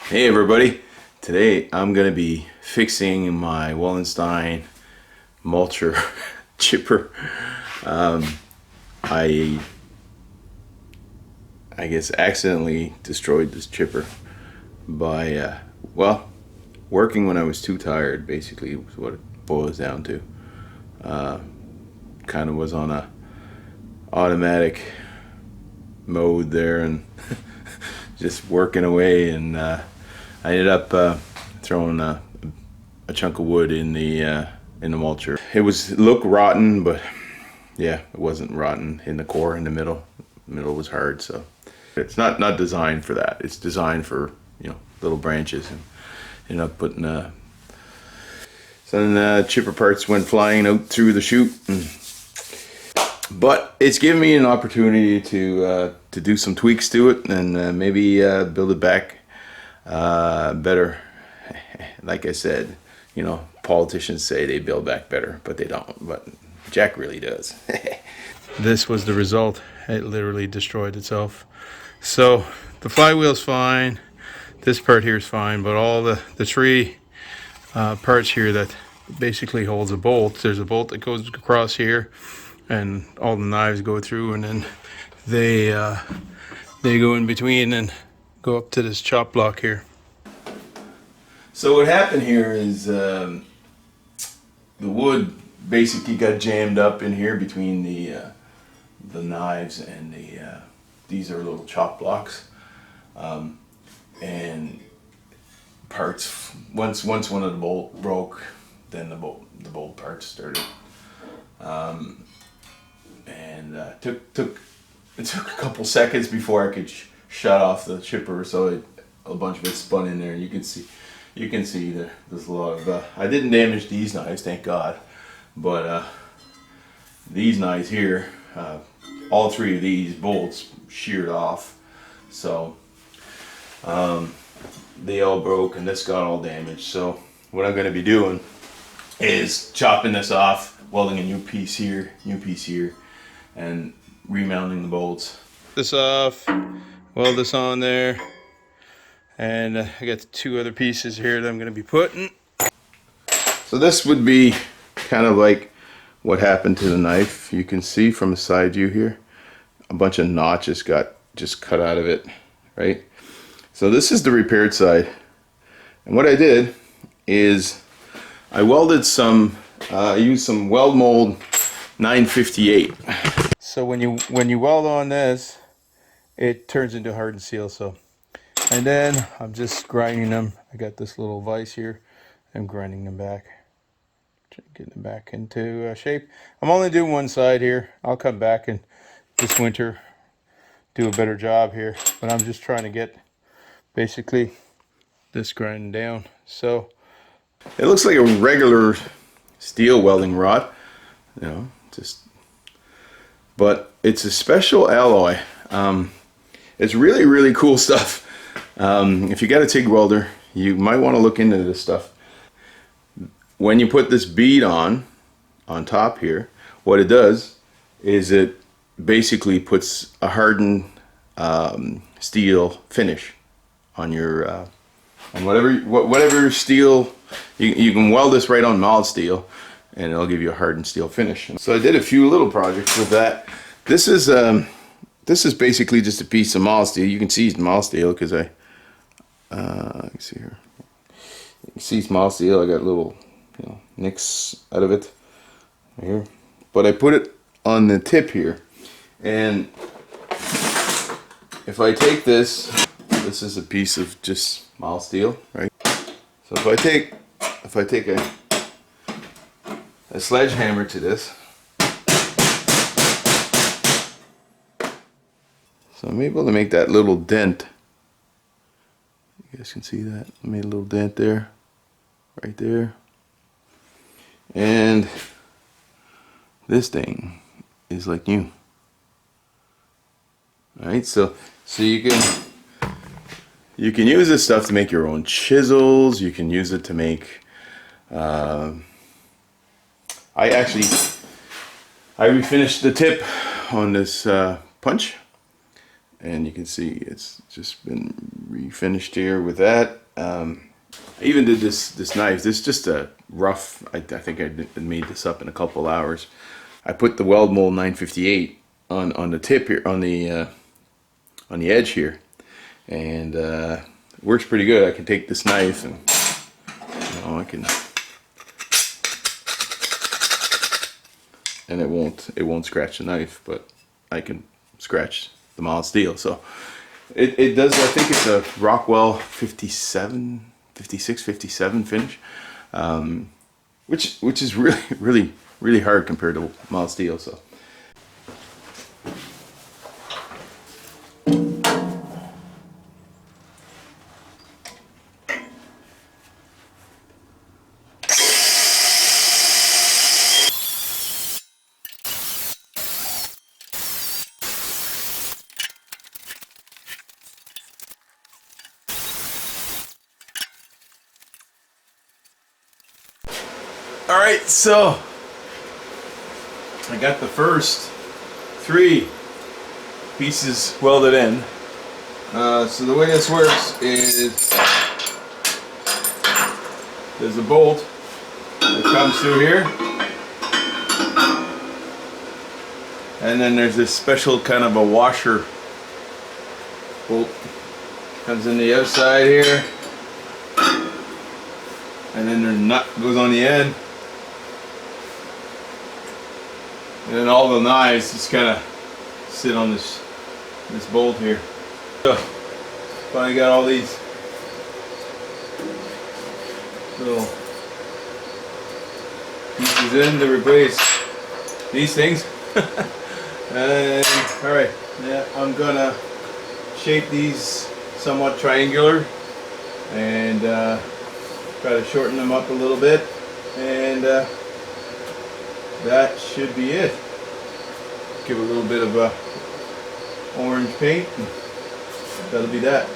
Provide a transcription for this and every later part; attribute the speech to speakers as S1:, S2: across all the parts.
S1: Hey everybody, today I'm going to be fixing my Wallenstein mulcher chipper. I guess accidentally destroyed this chipper by well, working when I was too tired, basically is what it boils down to. Kind of was on a automatic mode there and just working away, and I ended up throwing a chunk of wood in the mulcher. It looked rotten, but yeah, it wasn't rotten in the core. In the middle was hard, so it's not designed for that. It's designed for, you know, little branches, and ended up putting some chipper parts went flying out through the chute. But it's given me an opportunity to do some tweaks to it, and maybe build it back better. Like I said, you know, politicians say they build back better, but they don't. But Jack really does. This was the result. It literally destroyed itself. So the flywheel's fine. This part here is fine, but all the three parts here that basically holds a bolt. There's a bolt that goes across here, and all the knives go through, and then they go in between and go up to this chop block here. So what happened here is the wood basically got jammed up in here between the knives and these are little chop blocks, and parts. Once one of the bolt broke, then the bolt parts started. It took a couple seconds before I could shut off the chipper, so a bunch of it spun in there, and you can see there's a lot of I didn't damage these knives, thank God, but these knives here, all three of these bolts sheared off, so they all broke, and this got all damaged. So what I'm going to be doing is chopping this off, welding a new piece here, and remounting the bolts. This off, weld this on there, and I got two other pieces here that I'm going to be putting. So this would be kind of like what happened to the knife. You can see from the side view here, a bunch of notches got just cut out of it, right? So this is the repaired side, and what I did is I welded I used some weld mold 958. So when you weld on this, it turns into hardened steel. So, and then I'm just grinding them. I got this little vise here. I'm grinding them back, getting them back into shape. I'm only doing one side here. I'll come back and this winter do a better job here, but I'm just trying to get basically this grinding down. So it looks like a regular steel welding rod, you know, but it's a special alloy. It's really cool stuff. If you got a TIG welder, you might want to look into this stuff. When you put this bead on top here, what it does is it basically puts a hardened steel finish on your on whatever steel. You can weld this right on mild steel, and it'll give you a hardened steel finish. So I did a few little projects with that. This is basically just a piece of mild steel. You can see it's mild steel because you can see here. You can see it's mild steel. I got little, you know, nicks out of it right here, but I put it on the tip here, and if I take this is a piece of just mild steel, right? So if I take a sledgehammer to this, so I'm able to make that little dent. You guys can see that. I made a little dent there, right there. And this thing is like new. Alright, so you can use this stuff to make your own chisels. You can use it to make I refinished the tip on this punch, and you can see it's just been refinished here with that. I even did this knife. This is just a rough, I think I made this up in a couple hours. I put the weld mold 958 on the tip here, on the edge here, and it works pretty good. I can take this knife and, you know, I can, and it won't scratch the knife, but I can scratch the mild steel. So it does. I think it's a Rockwell 56, 57 finish, which is really hard compared to mild steel. So all right, so I got the first 3 pieces welded in. So the way this works is there's a bolt that comes through here, and then there's this special kind of a washer bolt comes in the outside here, and then their nut goes on the end. And then all the knives just kind of sit on this bolt here. So finally got all these little pieces in to replace these things. And all right, yeah, I'm gonna shape these somewhat triangular and try to shorten them up a little bit, and that should be it. Give a little bit of orange paint, and that'll be that.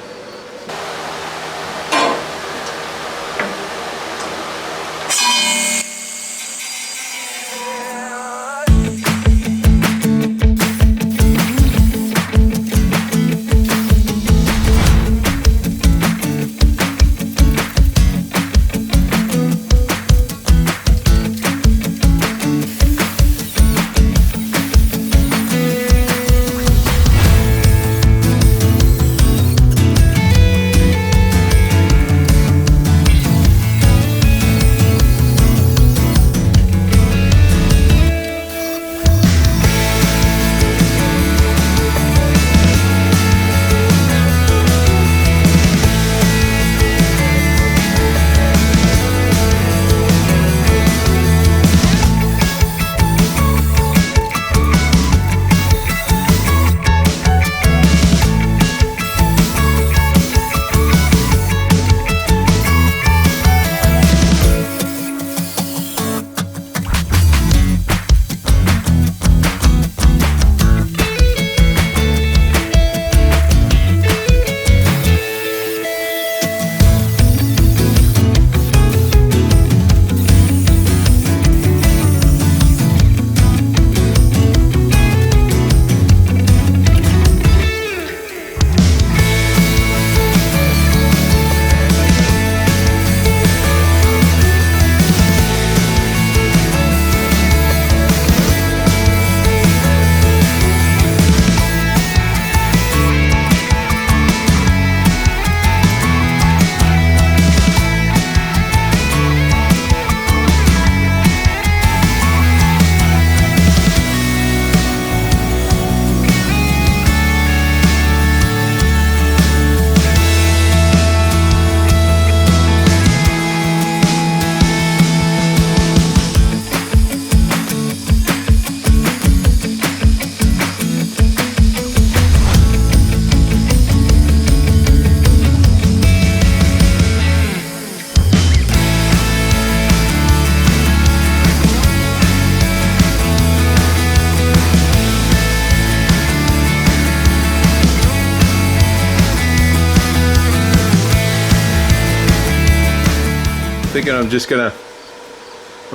S1: Thinking I'm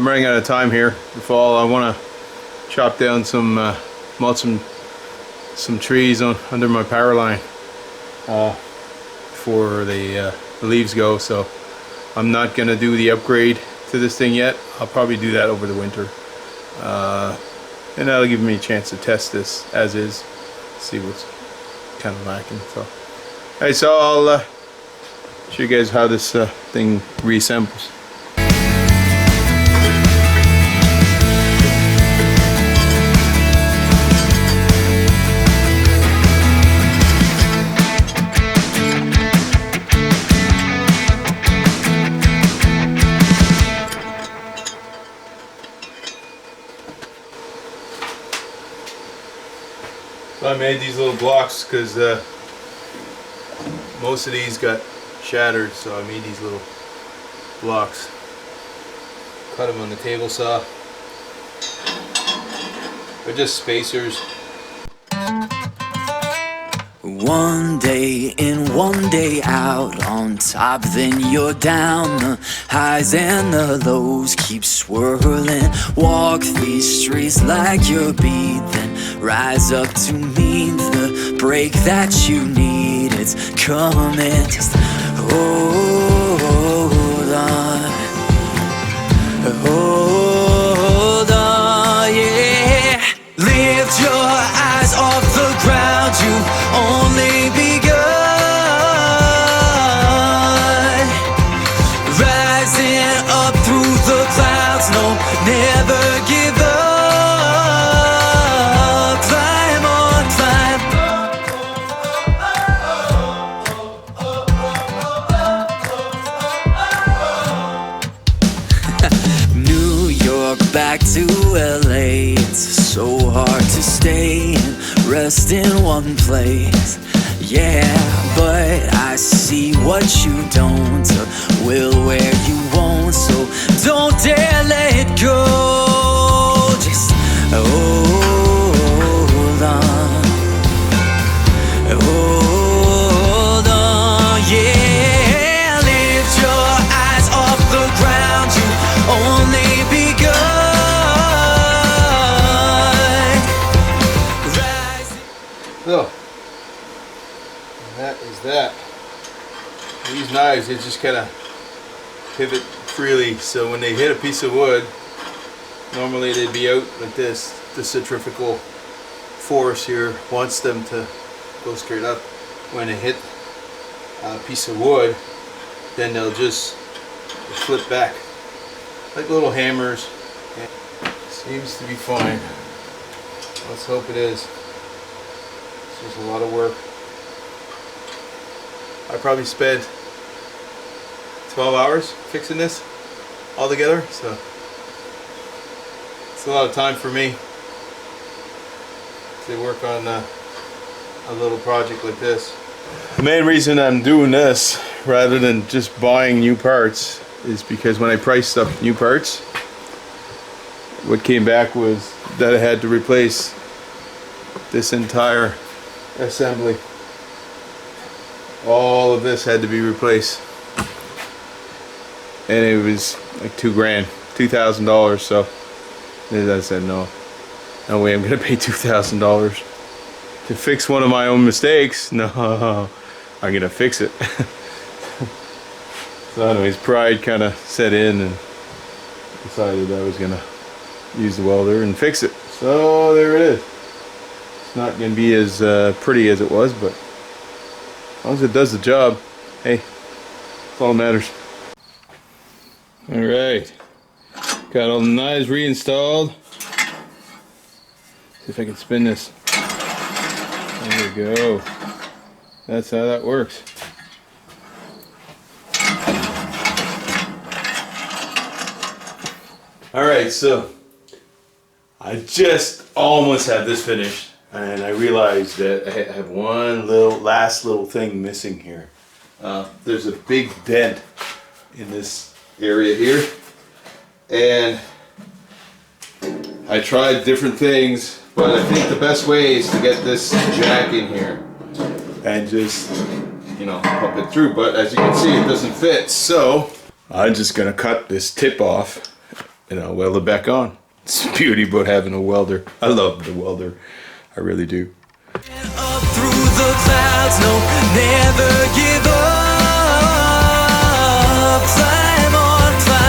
S1: running out of time here. The fall, I want to chop down some mulching some trees under my power line before the leaves go, so I'm not gonna do the upgrade to this thing yet. I'll probably do that over the winter, and that'll give me a chance to test this as is, see what's kind of lacking. So, alright, so I'll show you guys how this thing reassembles. So I made these little blocks because most of these got shattered, so I made these little blocks. Cut them on the table saw. They're just spacers.
S2: One day in, one day out, on top then you're down. The highs and the lows keep swirling. Walk these streets like you're beat, then rise up to meet the break that you need. It's coming, just hold on. Hold on, yeah. Lift your eyes off the ground, you've only begun. Rising up through the clouds, no, never give up. Climb on, climb. New York back to LA, it's so hard to stay and rest in one place. Yeah, but I see what you don't, will where you won't, so don't dare let go. Just hold on. Hold on, yeah. Lift your eyes off the ground, you only begun.
S1: So, that is that. These knives, they just kind of pivot freely, so when they hit a piece of wood, normally they'd be out like this. The centrifugal force here wants them to go straight up. When they hit a piece of wood, then they'll just flip back like little hammers. Seems to be fine. Let's hope it is. It's just a lot of work. I probably spent 12 hours fixing this all together, so it's a lot of time for me to work on a little project like this. The main reason I'm doing this rather than just buying new parts is because when I priced up new parts, what came back was that I had to replace this entire assembly. All of this had to be replaced, and it was like $2,000, so I said no way I'm gonna pay $2,000 to fix one of my own mistakes. No, I'm gonna fix it. So anyways, pride kind of set in and decided I was gonna use the welder and fix it. So there it is. It's not gonna be as pretty as it was, but as long as it does the job, hey, that's all that matters. Alright, got all the knives reinstalled. See if I can spin this. There we go. That's how that works. Alright, so I just almost have this finished, and I realized that I have one last little thing missing here. There's a big dent in this area here, and I tried different things, but I think the best way is to get this jack in here and just, you know, pump it through. But as you can see, it doesn't fit, so I'm just gonna cut this tip off and I'll weld it back on. It's the beauty about having a welder. I love the welder, I really do.
S2: Up through the clouds, no, never give up. Climb on, climb.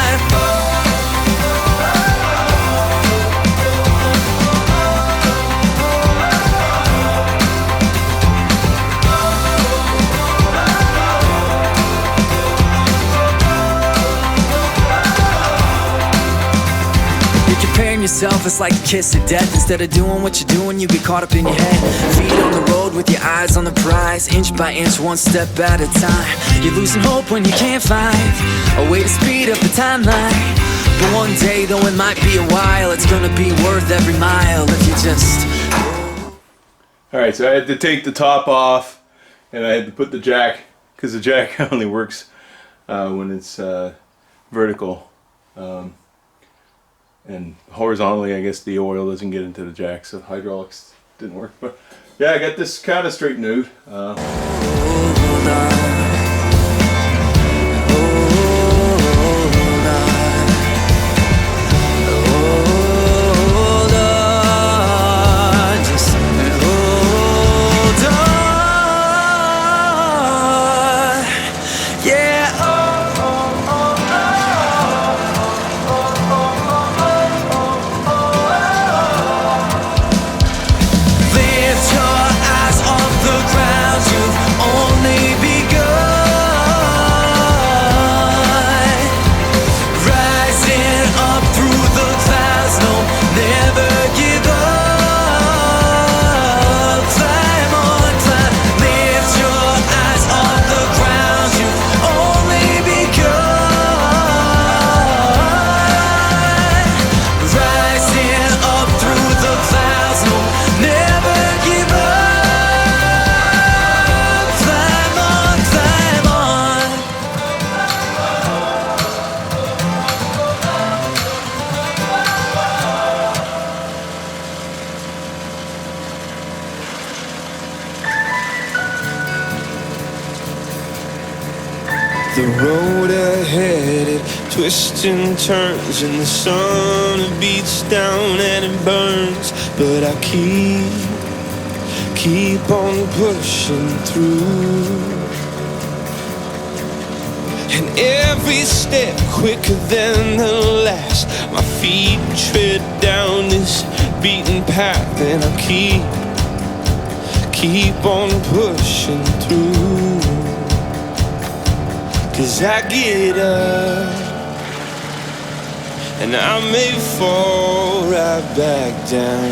S2: You're comparing yourself, it's like a kiss of death. Instead of doing what you're doing, you get caught up in your head. Feet on the road with your eyes on the prize, inch by inch, one step at a time. You're losing hope when you can't find a way to speed up the timeline. But one day, though it might be a while, it's gonna be worth every mile if you just...
S1: Alright, so I had to take the top off and I had to put the jack, because the jack only works when it's vertical. And horizontally, I guess the oil doesn't get into the jack, so hydraulics didn't work. But yeah, I got this kind of straightened out.
S3: The road ahead, it twists and turns, and the sun it beats down and it burns. But I keep on pushing through. And every step quicker than the last, my feet tread down this beaten path, and I keep on pushing through. 'Cause I get up, and I may fall right back down,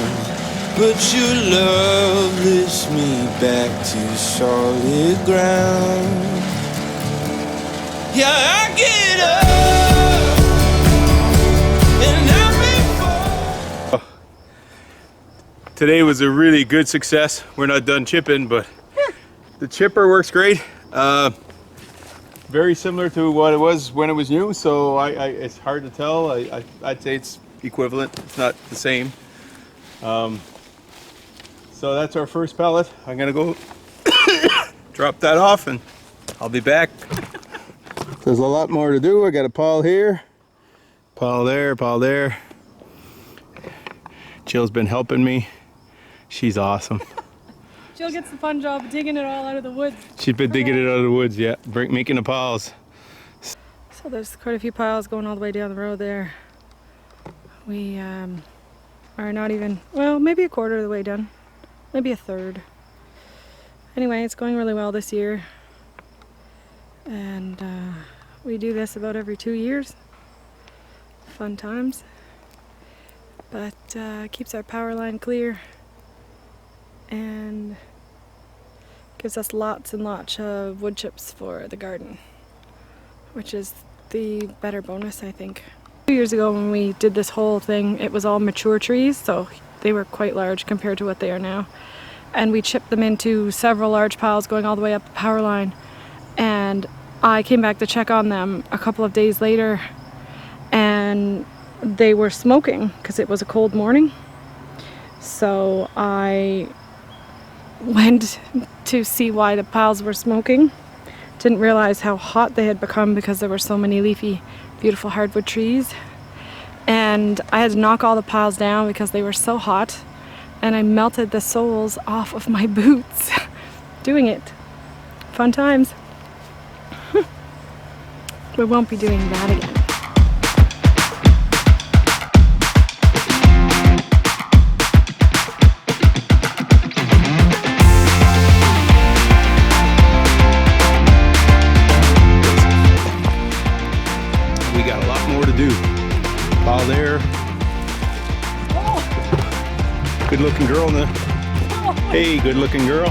S3: but your love lifts me back to solid ground. Yeah, I get up, and I may fall.
S1: Today was a really good success. We're not done chipping, but the chipper works great. Very similar to what it was when it was new, so it's hard to tell. I'd say it's equivalent. It's not the same. So that's our first pellet. I'm gonna go drop that off and I'll be back. There's a lot more to do. I got a pile here, pile there, pile there. Jill's been helping me. She's awesome.
S4: Jill gets the fun job of digging it all out of the woods.
S1: She's been digging it out of the woods, yeah, making the piles.
S4: So there's quite a few piles going all the way down the road there. We are not even, well, maybe a quarter of the way done. Maybe a third. Anyway, it's going really well this year. And we do this about every 2 years. Fun times. But keeps our power line clear. And gives us lots and lots of wood chips for the garden, which is the better bonus, I think. 2 years ago when we did this whole thing, it was all mature trees, so they were quite large compared to what they are now. And we chipped them into several large piles going all the way up the power line. And I came back to check on them a couple of days later, and they were smoking because it was a cold morning. So I went to see why the piles were smoking. Didn't realize how hot they had become because there were so many leafy, beautiful hardwood trees. And I had to knock all the piles down because they were so hot. and I melted the soles off of my boots doing it. Fun times. We won't be doing that again.
S5: We got a lot more to do. Paul there. Good looking girl in the... Hey, good looking girl.